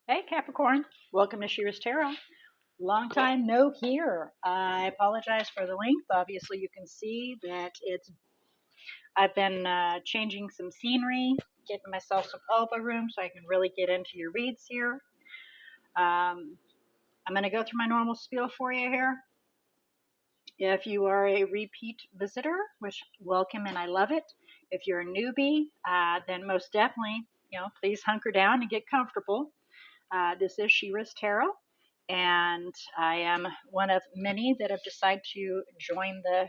Hey Capricorn, welcome to She-ruhz Tarot. Long time no here. I apologize for the length. Obviously, you can see that I've been changing some scenery, getting myself some elbow room so I can really get into your reads here. I'm going to go through my normal spiel for you here. If you are a repeat visitor, which welcome and I love it. If you're a newbie, then most definitely, please hunker down and get comfortable. This is She-ruhz Tarot, and I am one of many that have decided to join the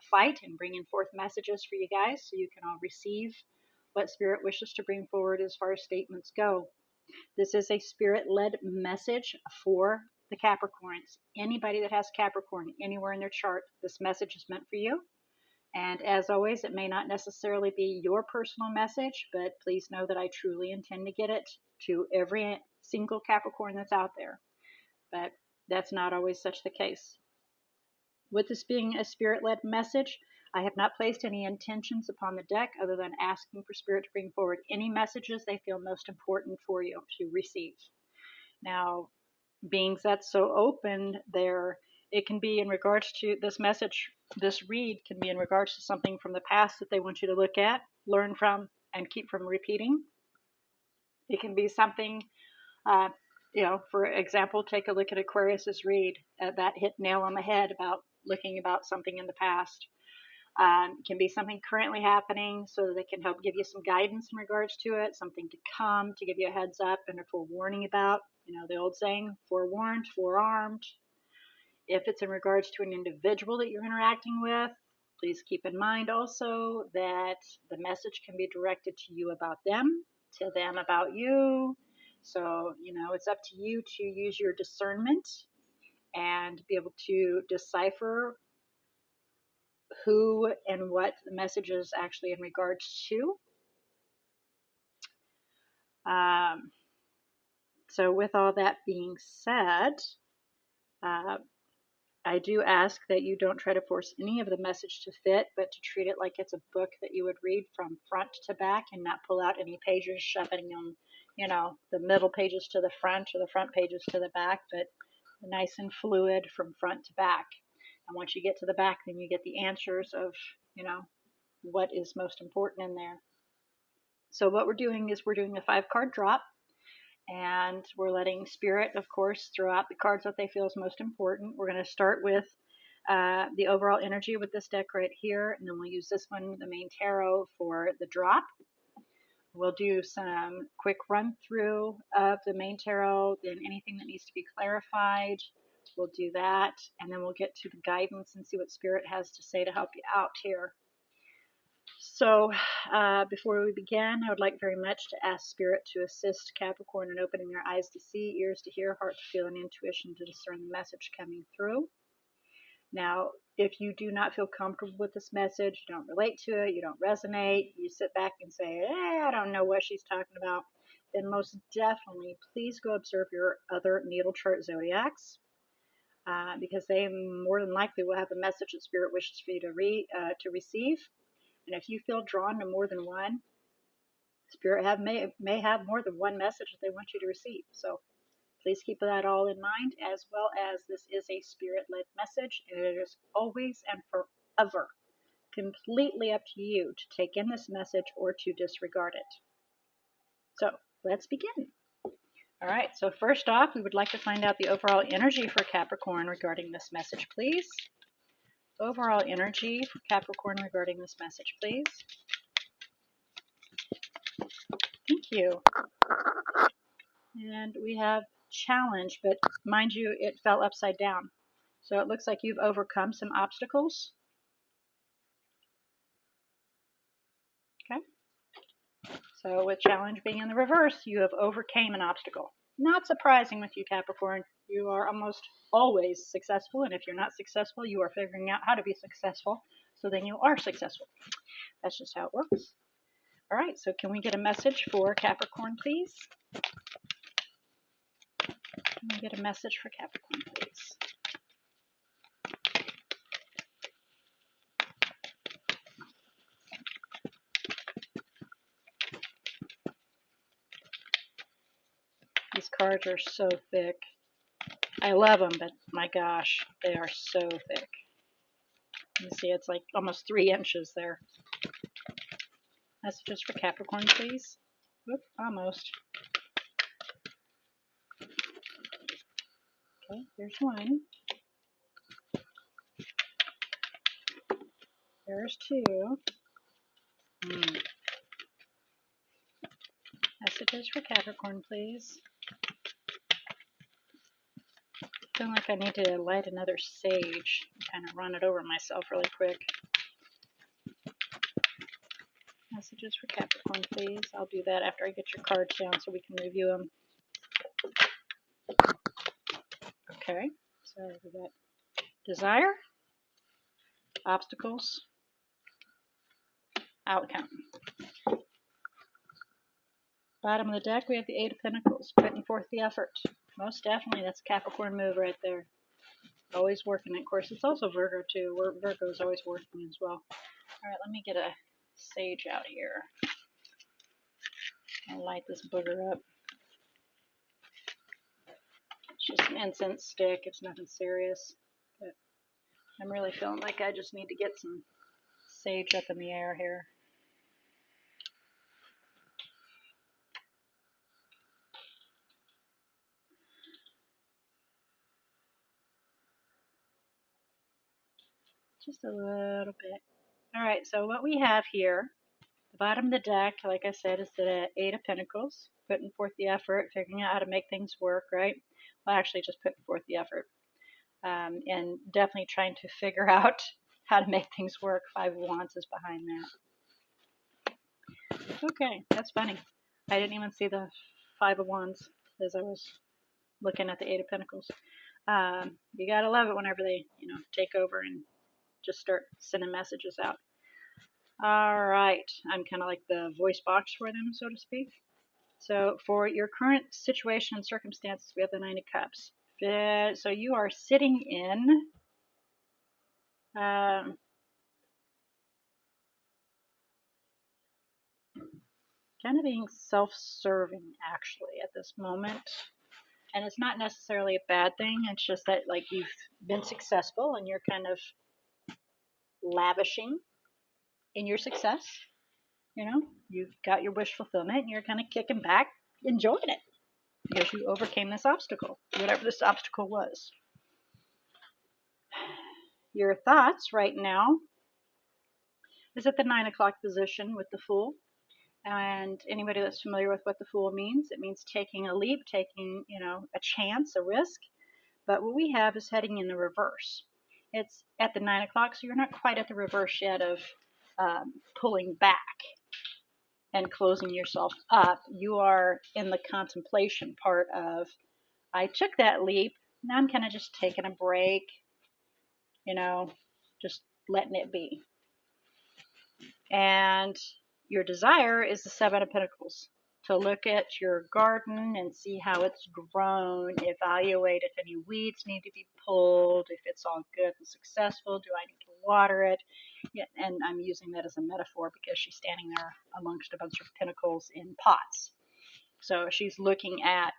fight and bringing forth messages for you guys so you can all receive what Spirit wishes to bring forward as far as statements go. This is a Spirit-led message for the Capricorns. Anybody that has Capricorn anywhere in their chart, this message is meant for you. And as always, it may not necessarily be your personal message, but please know that I truly intend to get it to every single Capricorn that's out there. But that's not always such the case. With this being a Spirit-led message, I have not placed any intentions upon the deck other than asking for Spirit to bring forward any messages they feel most important for you to receive. Now, being that's so open there, it can be in regards to this message. This read can be in regards to something from the past that they want you to look at, learn from, and keep from repeating. It can be something, for example, take a look at Aquarius's read. That hit nail on the head about looking about something in the past. It can be something currently happening so that they can help give you some guidance in regards to it, something to come to give you a heads up and a forewarning about. The old saying, forewarned, forearmed. If it's in regards to an individual that you're interacting with, please keep in mind also that the message can be directed to you about them, to them about you. So, it's up to you to use your discernment and be able to decipher who and what the message is actually in regards to. So with all that being said, I do ask that you don't try to force any of the message to fit, but to treat it like it's a book that you would read from front to back and not pull out any pages, shoving them, the middle pages to the front or the front pages to the back, but nice and fluid from front to back. And once you get to the back, then you get the answers of, what is most important in there. So what we're doing is we're doing a 5-card drop, and we're letting Spirit, of course, throw out the cards that they feel is most important. We're going to start with the overall energy with this deck right here, and then we'll use this one, the main tarot, for the drop. We'll do some quick run through of the main tarot, then anything that needs to be clarified, we'll do that, and then we'll get to the guidance and see what Spirit has to say to help you out here. So before we begin, I would like very much to ask Spirit to assist Capricorn in opening their eyes to see, ears to hear, heart to feel, and intuition to discern the message coming through. Now, if you do not feel comfortable with this message, you don't relate to it, you don't resonate, you sit back and say, I don't know what she's talking about, then most definitely please go observe your other natal chart zodiacs, because they more than likely will have a message that Spirit wishes for you to receive. And if you feel drawn to more than one, Spirit may have more than one message that they want you to receive. So please keep that all in mind, as well as this is a Spirit-led message, and it is always and forever completely up to you to take in this message or to disregard it. So let's begin. All right, so first off, we would like to find out the overall energy for Capricorn regarding this message, please. Overall energy for Capricorn regarding this message, please. Thank you. And we have challenge, but mind you, it fell upside down. So it looks like you've overcome some obstacles. Okay. So with challenge being in the reverse, you have overcame an obstacle. Not surprising with you, Capricorn. You are almost always successful, and if you're not successful, you are figuring out how to be successful, so then you are successful. That's just how it works. All right, so can we get a message for Capricorn, please? Can we get a message for Capricorn, please? These cards are so thick. I love them, but my gosh, they are so thick. You see, it's like almost 3 inches there. Messages for Capricorn, please. Oop, almost. Okay, here's one. There's 2. Messages for Capricorn, please. I feel like I need to light another sage and kind of run it over myself really quick. Messages for Capricorn, please. I'll do that after I get your cards down so we can review them. Okay, so we got desire, obstacles, outcome. Bottom of the deck, we have the 8 of Pentacles, putting forth the effort. Most definitely, that's a Capricorn move right there. Always working. Of course, it's also Virgo too. Virgo's always working as well. All right, let me get a sage out here. I'll light this booger up. It's just an incense stick. It's nothing serious. But I'm really feeling like I just need to get some sage up in the air here. Just a little bit. All right, so what we have here, the bottom of the deck, like I said, is the 8 of Pentacles, putting forth the effort, figuring out how to make things work, right? Well, actually, just putting forth the effort. And definitely trying to figure out how to make things work. 5 of Wands is behind that. Okay, that's funny. I didn't even see the 5 of Wands as I was looking at the 8 of Pentacles. You gotta love it whenever they, take over and just start sending messages out. All right, I'm kind of like the voice box for them, so to speak. So for your current situation and circumstances, we have the 9 of Cups. So you are sitting in kind of being self-serving actually at this moment. And it's not necessarily a bad thing. It's just that like you've been successful and you're kind of lavishing in your success. You've got your wish fulfillment and you're kind of kicking back, enjoying it because you overcame this obstacle, whatever this obstacle was. Your thoughts right now is at the 9 o'clock position with the Fool. And anybody that's familiar with what the Fool means, it means taking a leap, taking, a chance, a risk. But what we have is heading in the reverse. It's at the 9 o'clock, so you're not quite at the reverse yet of pulling back and closing yourself up. You are in the contemplation part of, I took that leap, now I'm kind of just taking a break, just letting it be. And your desire is the 7 of Pentacles. To look at your garden and see how it's grown, evaluate if any weeds need to be pulled, if it's all good and successful, do I need to water it? Yeah, and I'm using that as a metaphor because she's standing there amongst a bunch of pentacles in pots. So she's looking at,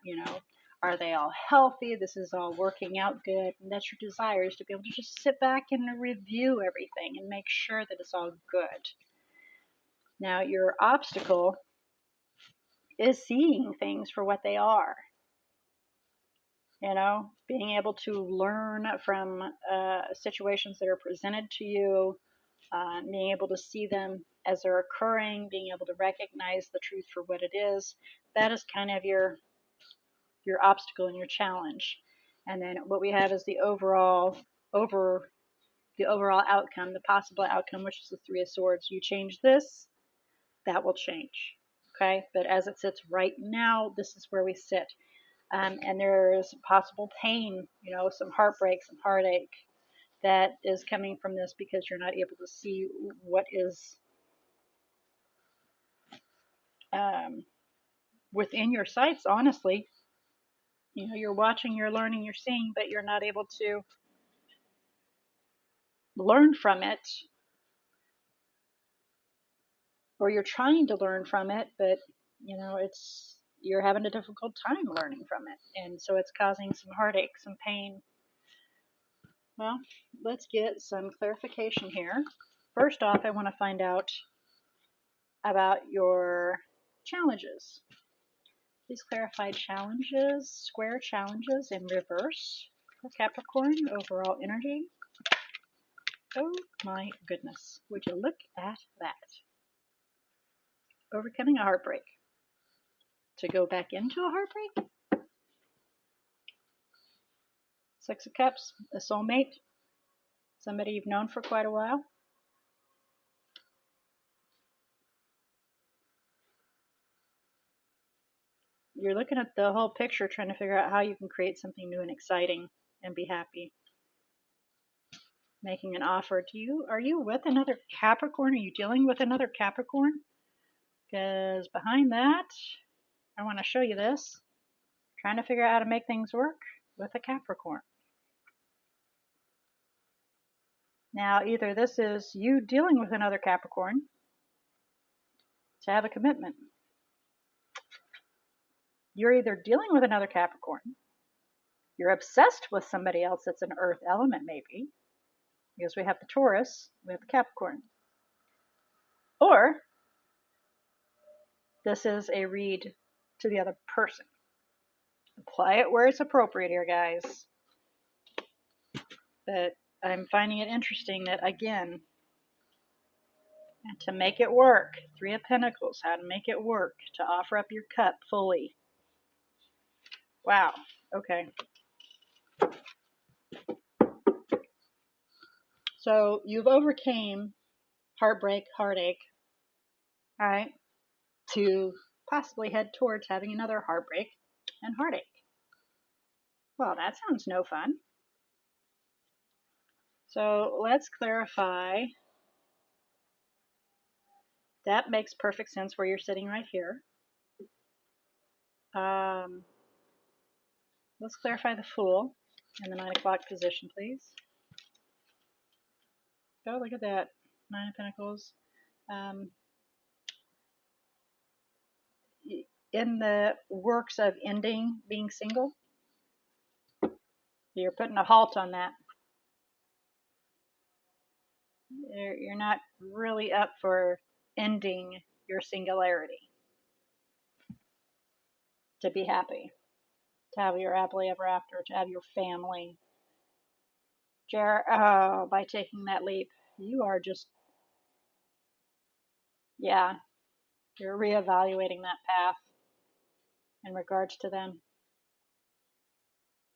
are they all healthy? This is all working out good. And that's your desire, is to be able to just sit back and review everything and make sure that it's all good. Now, your obstacle is seeing things for what they are. Being able to learn from situations that are presented to you, being able to see them as they're occurring, being able to recognize the truth for what it is. That is kind of your obstacle and your challenge. And then what we have is the overall outcome, the possible outcome, which is the 3 of Swords. You change this, that will change. Okay, but as it sits right now, this is where we sit. And there's possible pain, some heartbreak, some heartache that is coming from this because you're not able to see what is within your sights, honestly. You're watching, you're learning, you're seeing, but you're not able to learn from it, or you're trying to learn from it, but, you're having a difficult time learning from it. And so it's causing some heartache, some pain. Well, let's get some clarification here. First off, I want to find out about your challenges. Please clarify challenges, square challenges in reverse for Capricorn, overall energy. Oh my goodness, would you look at that? Overcoming a heartbreak. To go back into a heartbreak? Six of Cups, a soulmate, somebody you've known for quite a while. You're looking at the whole picture, trying to figure out how you can create something new and exciting and be happy. Making an offer to you. Are you with another Capricorn? Are you dealing with another Capricorn? Because behind that, I want to show you this. Trying to figure out how to make things work with a Capricorn. Now, either this is you dealing with another Capricorn to have a commitment. You're either dealing with another Capricorn, you're obsessed with somebody else that's an earth element maybe, because we have the Taurus, we have the Capricorn. Or this is a read to the other person. Apply it where it's appropriate here, guys. But I'm finding it interesting that, again, to make it work, Three of Pentacles, how to make it work, to offer up your cup fully. Wow, okay. So you've overcame heartbreak, heartache, all right, to possibly head towards having another heartbreak and heartache. Well, that sounds no fun. So let's clarify. That makes perfect sense where you're sitting right here. Let's clarify the Fool in the 9 o'clock position, please. Oh, look at that. 9 of Pentacles. In the works of ending being single, you're putting a halt on that. You're not really up for ending your singularity. To be happy. To have your happily ever after. To have your family. By taking that leap, you are just, yeah, you're reevaluating that path in regards to them.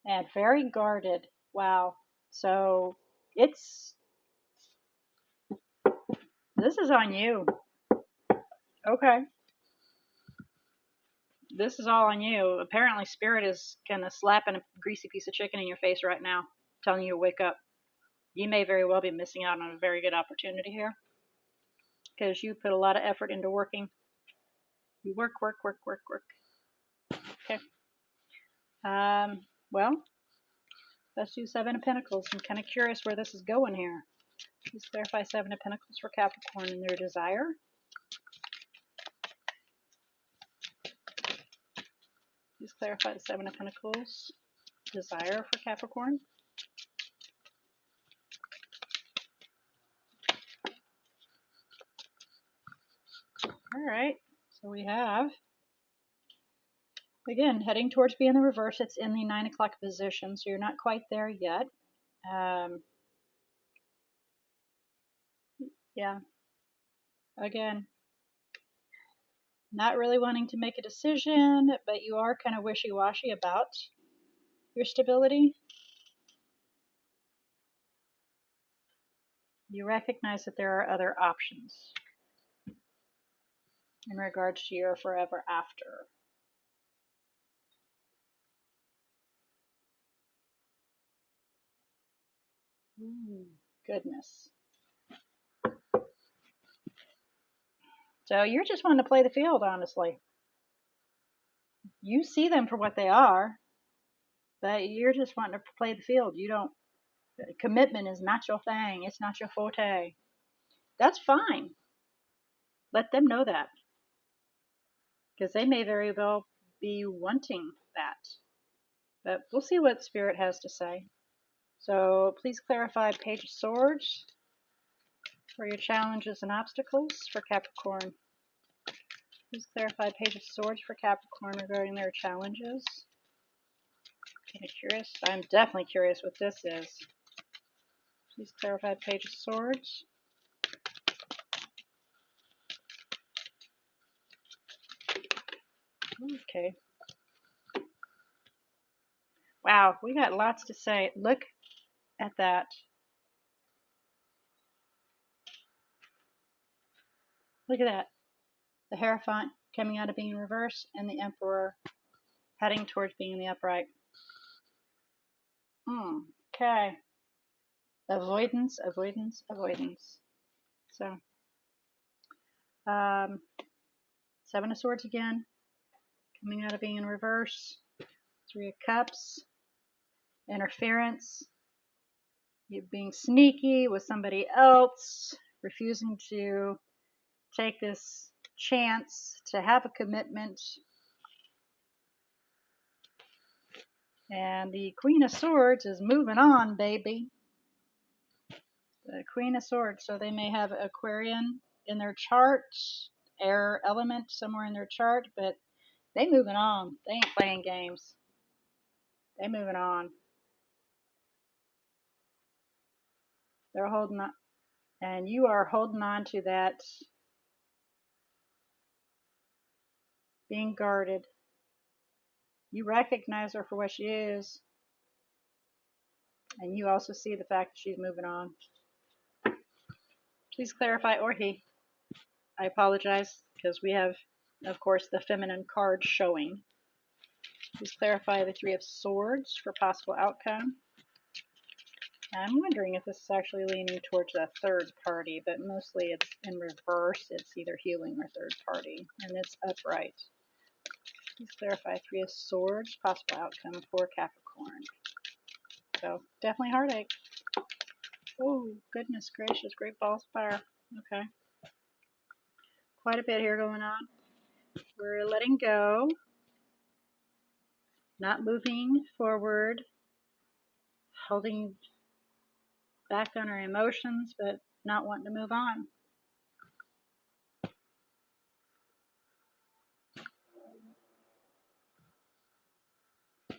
And very guarded. Wow. So this is on you. Okay. This is all on you. Apparently Spirit is kind of slapping a greasy piece of chicken in your face right now, telling you to wake up. You may very well be missing out on a very good opportunity here, because you put a lot of effort into working. You work. Okay. Well, let's do 7 of Pentacles. I'm kind of curious where this is going here. Please clarify 7 of Pentacles for Capricorn and their desire. Please clarify the 7 of Pentacles desire for Capricorn. All right. So we have, again, heading towards being the reverse. It's in the 9 o'clock position, so you're not quite there yet. Yeah. Again, not really wanting to make a decision, but you are kind of wishy-washy about your stability. You recognize that there are other options in regards to your forever after. Goodness. So you're just wanting to play the field, honestly. You see them for what they are, but you're just wanting to play the field. You don't, commitment is not your thing. It's not your forte. That's fine. Let them know that. Because they may very well be wanting that. But we'll see what Spirit has to say. So please clarify Page of Swords for your challenges and obstacles for Capricorn. Please clarify Page of Swords for Capricorn regarding their challenges. Kind of curious. I'm definitely curious what this is. Please clarify Page of Swords. Okay. Wow, we got lots to say. Look at that. Look at that. The Hierophant coming out of being reversed and the Emperor heading towards being in the upright. Okay. Avoidance, avoidance, avoidance. So, Seven of Swords again, coming out of being in reverse. Three of Cups, interference, you being sneaky with somebody else, refusing to take this chance to have a commitment. And the Queen of Swords is moving on, baby. The Queen of Swords, so they may have Aquarian in their chart, air element somewhere in their chart, but they moving on. They ain't playing games. They moving on. They're holding on, and you are holding on to that, being guarded. You recognize her for what she is, and you also see the fact that she's moving on. Please clarify, or he. I apologize, because we have, of course, the feminine card showing. Please clarify the Three of Swords for possible outcome. I'm wondering if this is actually leaning towards a third party, but mostly it's in reverse. It's either healing or third party, and it's upright. Please clarify Three of Swords, possible outcome for Capricorn. So, definitely heartache. Oh, goodness gracious, great balls of fire. Okay. Quite a bit here going on. We're letting go, not moving forward, holding back on our emotions, but not wanting to move on.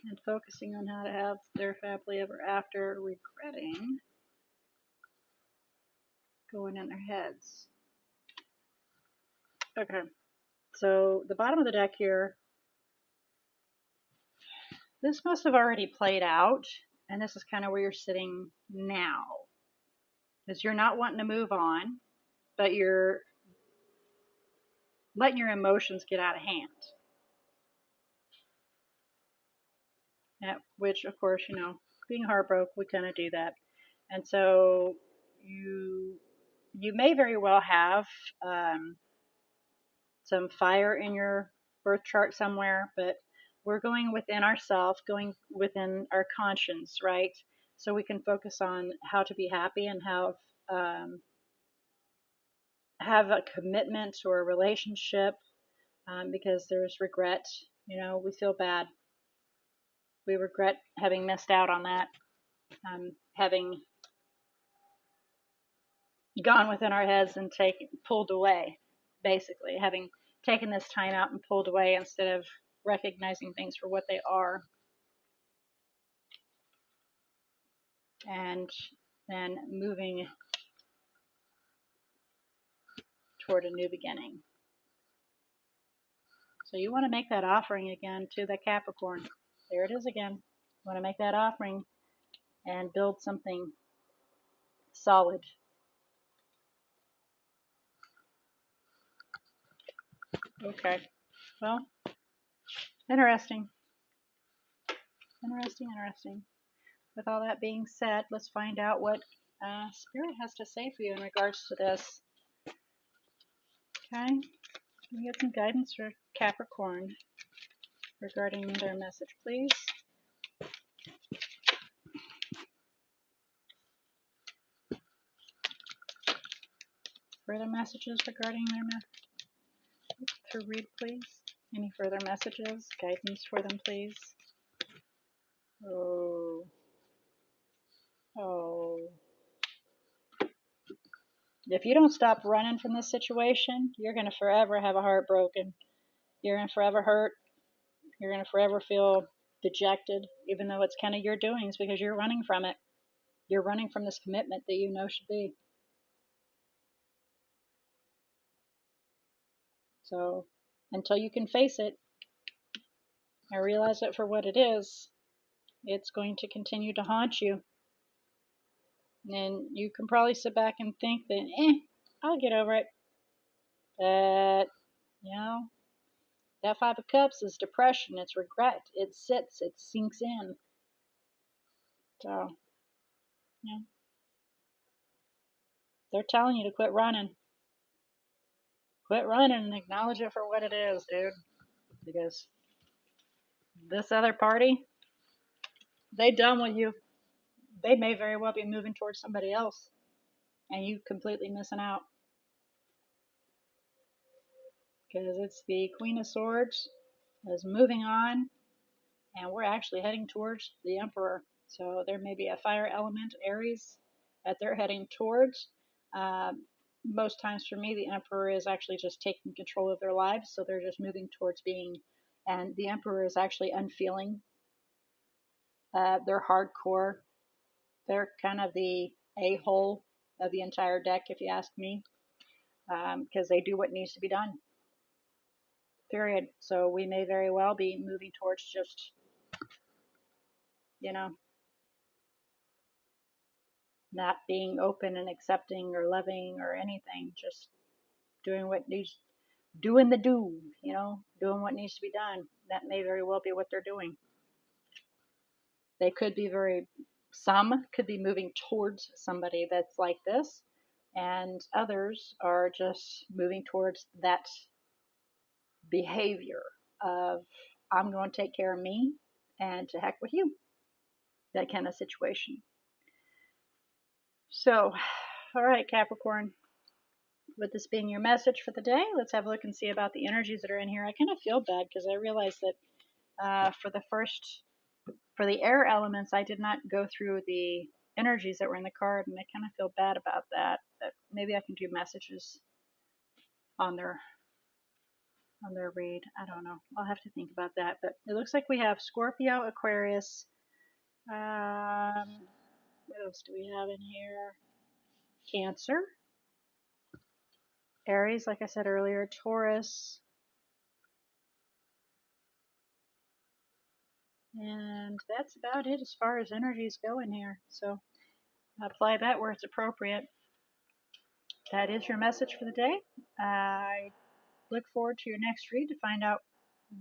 And focusing on how to have their happily ever after, regretting going in their heads. Okay, so the bottom of the deck here, this must have already played out, and this is kind of where you're sitting now. Because you're not wanting to move on, but you're letting your emotions get out of hand. Which, of course, being heartbroken, we kind of do that. And so you may very well have some fire in your birth chart somewhere, but we're going within ourselves, going within our conscience, right? So we can focus on how to be happy and have a commitment or a relationship, because there's regret. We feel bad. We regret having missed out on that, having gone within our heads and pulled away, basically, having taken this time out and pulled away instead of recognizing things for what they are, and then moving toward a new beginning. So you want to make that offering again to the Capricorn. There it is again. You want to make that offering and build something solid. Okay. Well, interesting. Interesting. With all that being said, let's find out what Spirit has to say for you in regards to this. Okay. We get some guidance for Capricorn regarding their message, please. Further messages regarding their message. To read, please. Any further messages, guidance for them, please? Oh. Oh. If you don't stop running from this situation, you're going to forever have a heart broken. You're going to forever hurt. You're going to forever feel dejected, even though it's kind of your doings because you're running from it. You're running from this commitment that you know should be. So until you can face it and realize it for what it is, it's going to continue to haunt you. And you can probably sit back and think that, I'll get over it. But, that Five of Cups is depression, it's regret, it sits, it sinks in. So, they're telling you to quit running. Quit running and acknowledge it for what it is, dude. Because this other party, they done with you. They may very well be moving towards somebody else. And you completely missing out. Because it's the Queen of Swords is moving on. And we're actually heading towards the Emperor. So there may be a fire element, Aries, that they're heading towards. Most times for me, the Emperor is actually just taking control of their lives. So they're just moving towards being, and the Emperor is actually unfeeling. They're hardcore. They're kind of the a-hole of the entire deck, if you ask me, because they do what needs to be done. Period. So we may very well be moving towards just, not being open and accepting or loving or anything, just doing what needs, doing the do, doing what needs to be done. That may very well be what they're doing. They could be some could be moving towards somebody that's like this, and others are just moving towards that behavior of, I'm going to take care of me and to heck with you. That kind of situation. So, all right, Capricorn, with this being your message for the day, let's have a look and see about the energies that are in here. I kind of feel bad because I realized that for the air elements, I did not go through the energies that were in the card, and I kind of feel bad about that. But maybe I can do messages on their read. I don't know. I'll have to think about that. But it looks like we have Scorpio, Aquarius. What else do we have in here? Cancer, Aries, like I said earlier, Taurus, and that's about it as far as energies go in here. So apply that where it's appropriate. That is your message for the day. I look forward to your next read to find out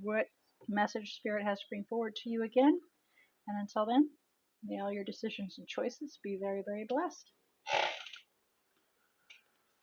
what message Spirit has to bring forward to you again. And until then, may all your decisions and choices be very, very blessed.